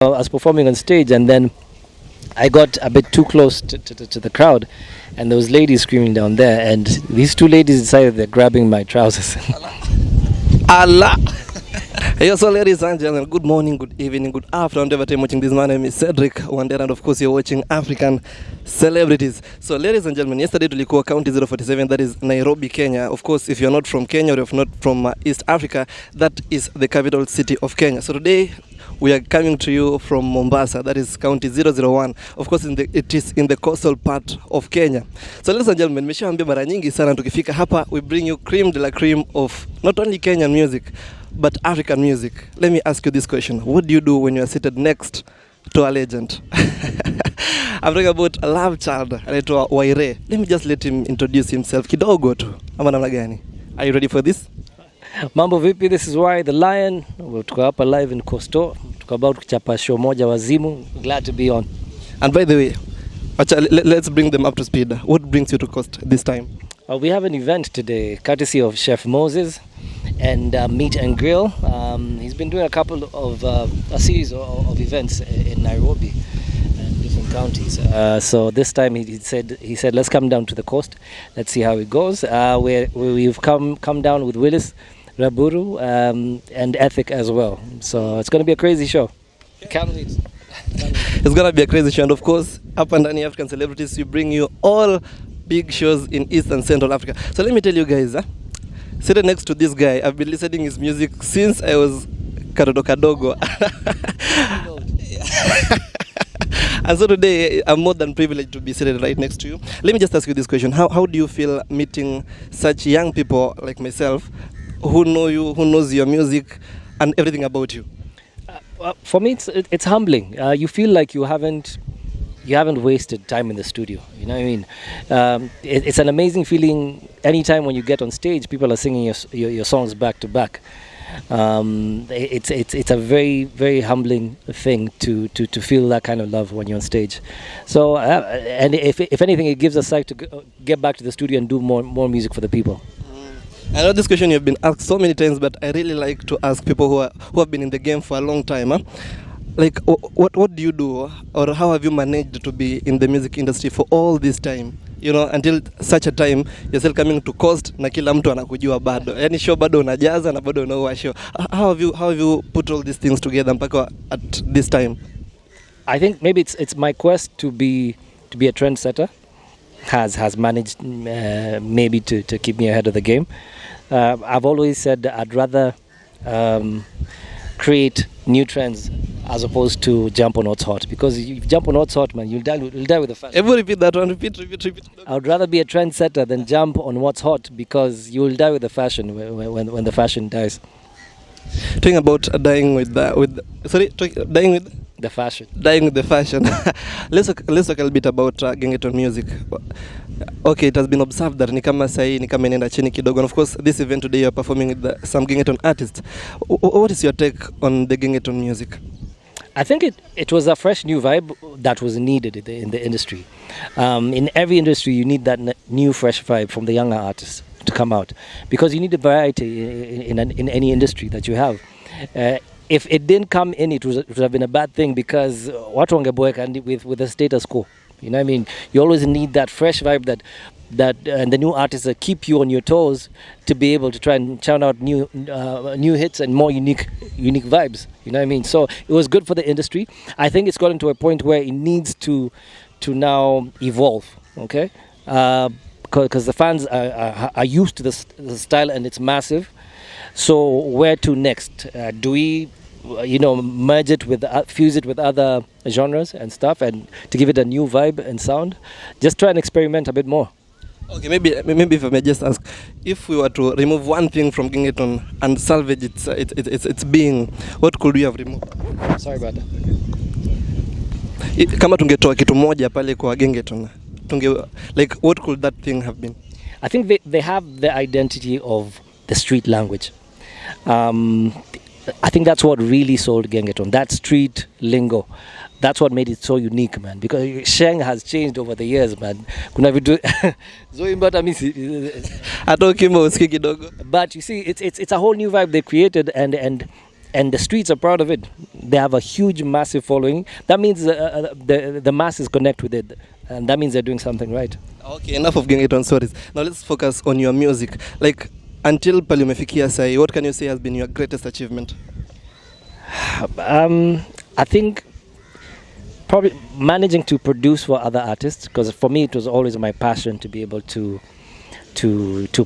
I was performing on stage, and then I got a bit too close to the crowd, and there was ladies screaming down there, and these two ladies decided they're grabbing my trousers. Allah. Hey, so ladies and gentlemen, good morning, good evening, good afternoon, whatever time watching this. My name is Cedric Wandera, and of course you're watching African Celebrities. So ladies and gentlemen, yesterday tulikuwa county 047, that is Nairobi, Kenya. Of course, if you're not from Kenya or if not from East Africa, that is the capital city of Kenya. So today we are coming to you from Mombasa, that is county 001. Of course, it is in the coastal part of Kenya. So ladies and gentlemen, nimeshaambia mara nyingi sana tukifika hapa, we bring you cream de la cream of not only Kenyan music, but African music. Let me ask you this question. What do you do when you are seated next to a legend? I'm talking about a love child, anaitwa Wyre. Let me just let him introduce himself kidogo tu. Ama namna gani? Are you ready for this? Mambo vipi, this is Wyre the Lion. Tuko hapa live in Coastal. Tuko about kuchapa show moja wazimu. Glad to be on. And by the way, let's bring them up to speed. What brings you to Coast this time? We have an event today, courtesy of Chef Moses and Meet and Grill. He's been doing a series of events in Nairobi and different counties. So this time he said let's come down to the coast. Let's see how it goes. We've come down with Willis, Raburu, and Ethic as well. So it's going to be a crazy show. Can't wait. It's going to be a crazy show. And of course, up and down African Celebrities, we bring you all big shows in East and Central Africa. So let me tell you guys, sitting next to this guy, I've been listening his music since I was kadogo. And so today, I'm more than privileged to be seated right next to you. Let me just ask you this question. How do you feel meeting such young people like myself who know you, who knows your music and everything about you? For me, it's humbling. You feel like you haven't wasted time in the studio. You know what I mean? It's an amazing feeling anytime when you get on stage, people are singing your songs back to back. It's a very, very humbling thing to feel that kind of love when you're on stage. So, and if anything, it gives us sight to get back to the studio and do more music for the people. I know this question you've been asked so many times, but I really like to ask people who have been in the game for a long time. Like, what do you do, or how have you managed to be in the music industry for all this time? You know, until such a time you're still coming to Coast na kila mtu anakujua bado. Yani show bado unajaza na bado unaua show. How have you put all these things together mpaka at this time? I think maybe it's my quest to be a trendsetter has managed maybe to keep me ahead of the game. I've always said that I'd rather create new trends as opposed to jump on what's hot, because if you jump on what's hot, man, you'll die with the fashion. Ever repeat that one? Repeat. I would rather be a trendsetter than jump on what's hot, because you will die with the fashion when the fashion dies. Talking about dying with the fashion. Dying with the fashion. Let's talk a little bit about Gengeton music. Okay, it has been observed that ni kama inaenda chini kidogo. And of course, this event today you're performing with some Gengeton artists. What is your take on the Gengeton music? I think it was a fresh new vibe that was needed in the industry. In every industry, you need that new fresh vibe from the younger artists to come out, because you need a variety in any industry that you have. If it didn't come in, it would have been a bad thing, because watu wangeboeka with the status quo. You know what I mean? You always need that fresh vibe that and the new artists that keep you on your toes to be able to try and churn out new hits and more unique vibes. You know what I mean? So it was good for the industry. I think it's gotten to a point where it needs to now evolve. Okay, because the fans are used to the style and it's massive. So where to next? Do we merge it with fuse it with other genres and stuff, and to give it a new vibe and sound? Just try and experiment a bit more. Okay, maybe if I may just ask, if we were to remove one thing from Gengeton and salvage its being, what could we have removed? Sorry about that. Kama tungetoa kitu moja pale kwa Gengeton, like what could that thing have been? I think they have the identity of the street language. I think that's what really sold Gengeton, that street lingo. That's what made it so unique, man. Because Sheng has changed over the years, man. Kuna vitu zoimbata misi. Ato kimbo uski kidogo. But you see, it's a whole new vibe they created, and and the streets are proud of it. They have a huge, massive following. That means the masses connect with it, and that means they're doing something right. Okay, enough of getting it on stories. Now let's focus on your music. Like, until pale umefikia sai, what can you say has been your greatest achievement? I think probably managing to produce for other artists, because for me it was always my passion to be able to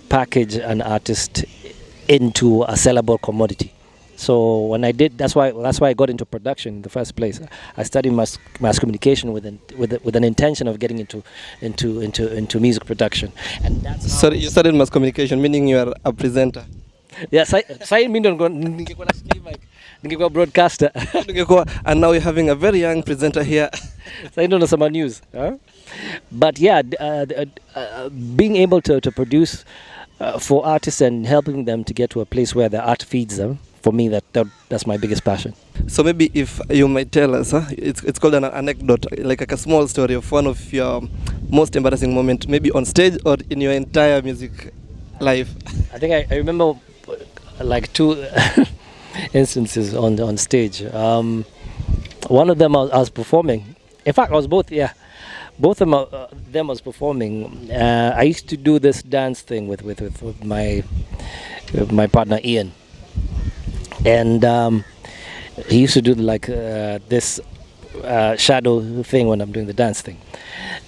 package an artist into a sellable commodity. So when I did, that's why I got into production in the first place. I studied mass communication with an intention of getting into music production. And that's sorry, you studied mass communication, meaning you are a presenter. Yeah, ningekuwa broadcaster. And now you're having a very young presenter here. I don't know some news. Huh? But yeah, being able to produce for artists and helping them to get to a place where the art feeds them, for me, that's my biggest passion. So maybe if you might tell us, it's called an anecdote, like a small story of one of your most embarrassing moment, maybe on stage or in your entire music life. I think I remember like two instances on stage. One of them I was performing. In fact, I was both. Yeah, both of them was performing. I used to do this dance thing with my partner Ian, and he used to do like this shadow thing when I'm doing the dance thing,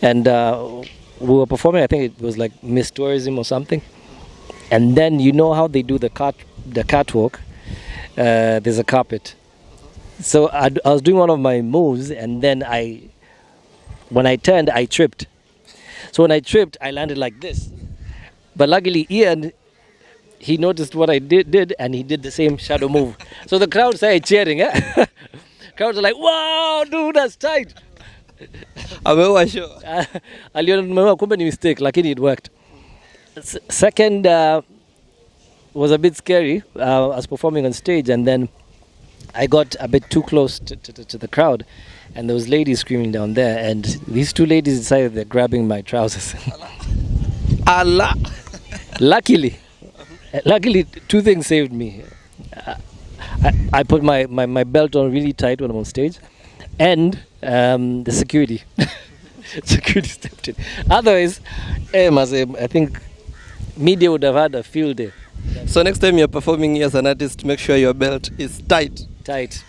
and we were performing. I think it was like Miss Tourism or something, and then you know how they do the catwalk. There's a carpet. So I was doing one of my moves, and then when I turned, I tripped. So when I tripped, I landed like this. But luckily, Ian, he noticed what I did, and he did the same shadow move. So the crowd started cheering. Crowds are like, "Wow, dude, that's tight." Aliona kumbe ni mistake, lakini it worked. Second was a bit scary. I was performing on stage, and then I got a bit too close to the crowd, and there was ladies screaming down there, and these two ladies decided they're grabbing my trousers. Allah. Luckily, two things saved me. I put my belt on really tight when I'm on stage, and the security. Security stepped in. Otherwise, I think media would have had a field day. So next time you're performing as an artist, make sure your belt is tight. Tight.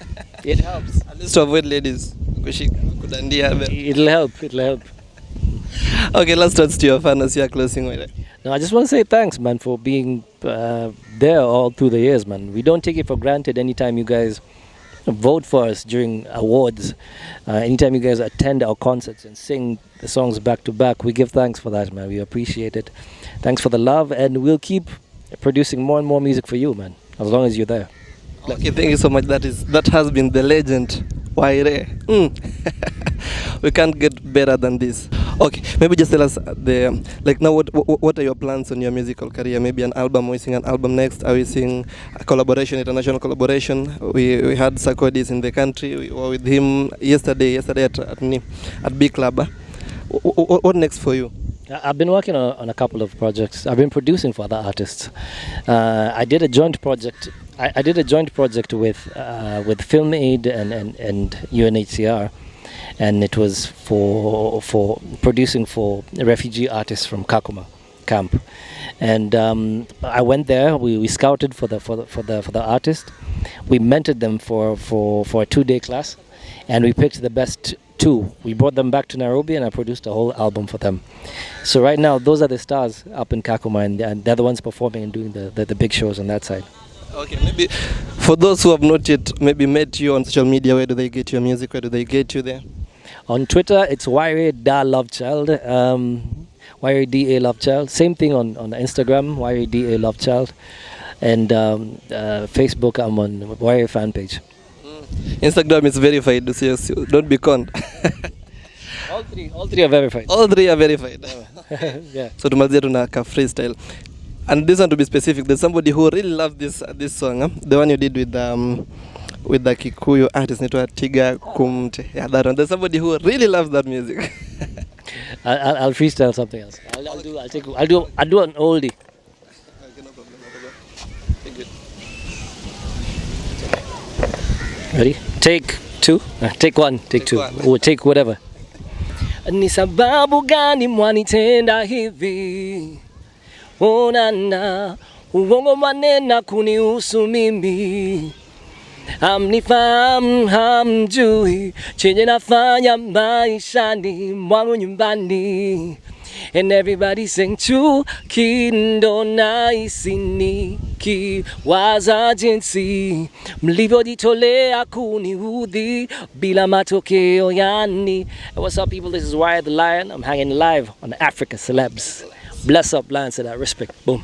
It helps. At least to avoid ladies. It'll help. Okay, last words to your fans here closing. No, I just want to say thanks, man, for being there all through the years, man. We don't take it for granted anytime you guys vote for us during awards. Anytime you guys attend our concerts and sing the songs back to back, we give thanks for that, man. We appreciate it. Thanks for the love, and we'll keep producing more and more music for you, man, as long as you're there. Okay, thank you so much. That has been the legend Wyre. We can't get better than this. Okay, maybe just tell us now what are your plans on your musical career? Maybe an album. Are we seeing an album next? Are we seeing a collaboration, international collaboration? We had Sarkodis in the country. We were with him yesterday at Big Club. What next for you? I've been working on a couple of projects. I've been producing for other artists. I did a joint project. I did a joint project with Film Aid and UNHCR, and it was for producing for refugee artists from Kakuma camp. And I went there. We scouted for the artist. We mentored them for a 2-day class, and we picked the best 2. We brought them back to Nairobi, and I produced a whole album for them. So right now, those are the stars up in Kakuma, and they're the ones performing and doing the big shows on that side. Okay, maybe for those who have not yet maybe met you on social media, where do they get your music? Where do they get you there? On Twitter, it's Wyre Da Love Child, Wyre Da Love Child. Same thing on Instagram, Wyre Da Love Child, and Facebook. I'm on Wyre fan page. Instagram is verified, so don't be conned. All three are verified. All 3 are verified. Yeah. So tumalizia tuna ka freestyle. And this one, to be specific, there's somebody who really loved this song, the one you did with the Kikuyu artist Nitwa Tiga Kumte. Yeah, that one. There's somebody who really loves that music. I'll freestyle something else. I'll do an oldie. Okay, no problem. Thank you. Ready? Take two. Take one. Take two. one. Or take whatever. Ni sababu gani mwanitenda hivi? Onana, uongo manena kunihusu mimi. Hamnifahamu, hamjui chenye nafanya maishani mwangu nyumbani. And everybody sing chuki ndo nahisi nikiwaza jinsi mlivyojitolea kuniudhi bila matokeo yani. Hey, what's up people, this is Wyre the Lion. I'm hanging live on Africa Celebs. Bless up, Lions, to that respect. Boom.